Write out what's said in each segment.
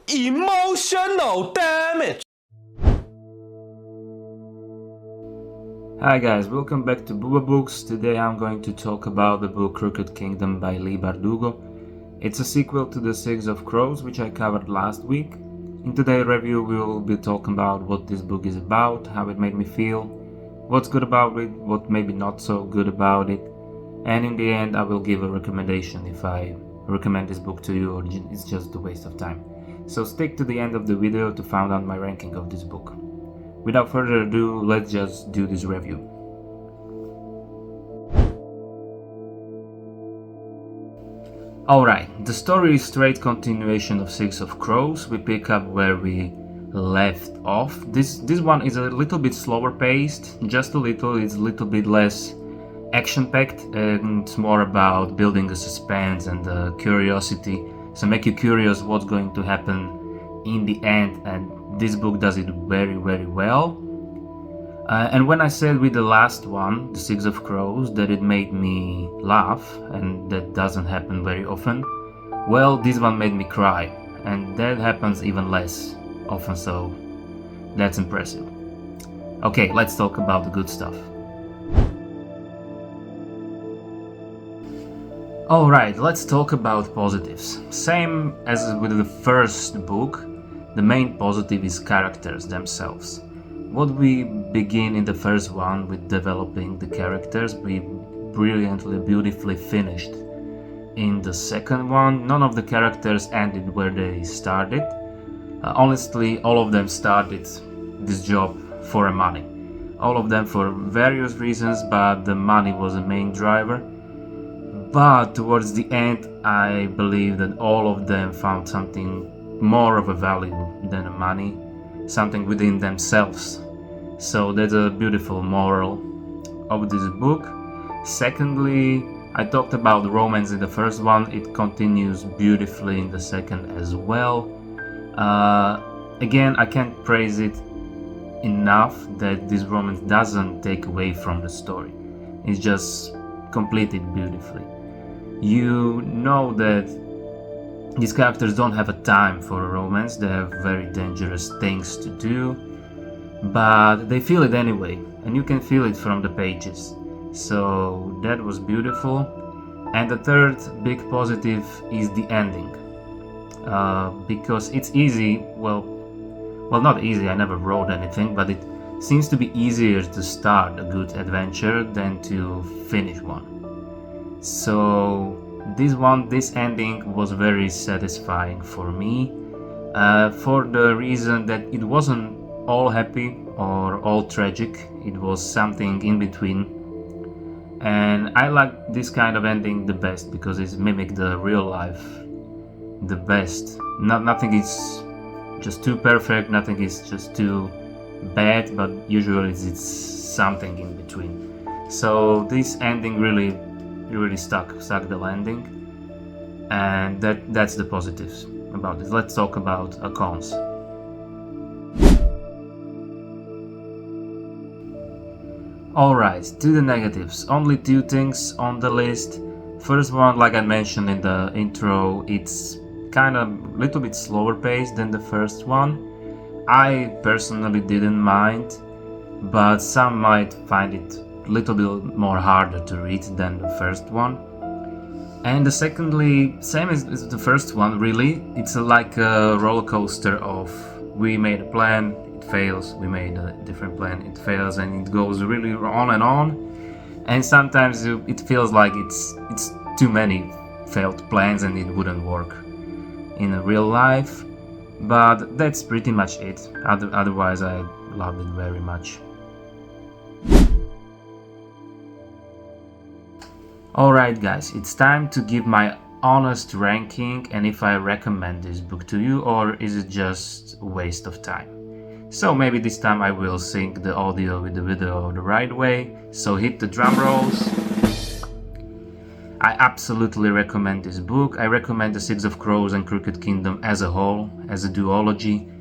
Emotional damage. Hi guys, welcome back to BuboBooks. Today I'm going to talk about the book Crooked Kingdom by Leigh Bardugo. It's a sequel to The Six of Crows, which I covered last week. In today's review we will be talking about what this book is about, how it made me feel, what's good about it, what maybe not so good about it, and in the end I will give a recommendation if I recommend this book to you or it's just a waste of time. So stick to the end of the video to find out my ranking of this book. Without further ado, let's just do this review. Alright, the story is straight continuation of Six of Crows. We pick up where we left off. This one is a little bit slower paced, just a little. It's a little bit less action-packed and it's more about building the suspense and the curiosity. So make you curious what's going to happen in the end, and this book does it very well. And when I said with the last one, The Six of Crows, that it made me laugh, and that doesn't happen very often, well, this one made me cry, and that happens even less often, so that's impressive. Okay, let's talk about the good stuff. Alright, let's talk about positives. Same as with the first book, the main positive is characters themselves. What we begin in the first one with developing the characters, we brilliantly, beautifully finished. In the second one, none of the characters ended where they started. Honestly, all of them started this job for money. All of them for various reasons, but the money was the main driver. But towards the end, I believe that all of them found something more of a value than the money, something within themselves. So that's a beautiful moral of this book. Secondly, I talked about romance in the first one. It continues beautifully in the second as well. Again, I can't praise it enough that this romance doesn't take away from the story. It's just completed beautifully. You know that these characters don't have a time for a romance, they have very dangerous things to do, but they feel it anyway, and you can feel it from the pages. So that was beautiful. And the third big positive is the ending. Because it's easy, well not easy, I never wrote anything, but it seems to be easier to start a good adventure than to finish one. So this ending was very satisfying for me, for the reason that it wasn't all happy or all tragic, it was something in between. And I like this kind of ending the best because it mimics the real life the best. Nothing is just too perfect, nothing is just too bad, but usually it's something in between. So this ending really stuck the landing, and that's the positives about this. Let's talk about cons. Alright, to the negatives. Only two things on the list. First one, like I mentioned in the intro, it's kind of a little bit slower paced than the first one. I personally didn't mind, but some might find it a little bit more harder to read than the first one. And secondly, same as the first one, really. It's like a roller coaster of we made a plan, it fails, we made a different plan, it fails, and it goes really on and on. And sometimes it feels like it's too many failed plans and it wouldn't work in real life. But that's pretty much it. Otherwise, I loved it very much. Alright guys, it's time to give my honest ranking and if I recommend this book to you or is it just a waste of time. So maybe this time I will sync the audio with the video the right way, so hit the drum rolls. I absolutely recommend this book. I recommend The Six of Crows and Crooked Kingdom as a whole, as a duology.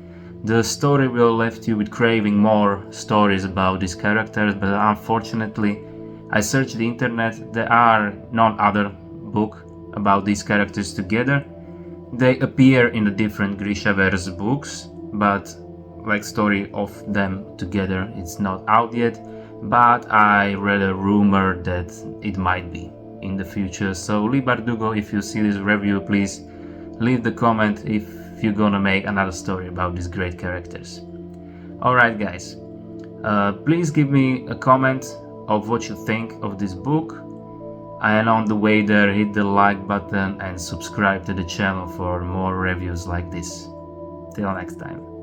The story will left you with craving more stories about these characters, but unfortunately I searched the internet, there are none other book about these characters together, They appear in the different Grishaverse books, but like story of them together it's not out yet, but I read a rumor that it might be in the future. So Leigh Bardugo, if you see this review, please leave the comment if you're gonna make another story about these great characters. Alright guys, please give me a comment of what you think of this book, and on the way there hit the like button and subscribe to the channel for more reviews like this. Till next time.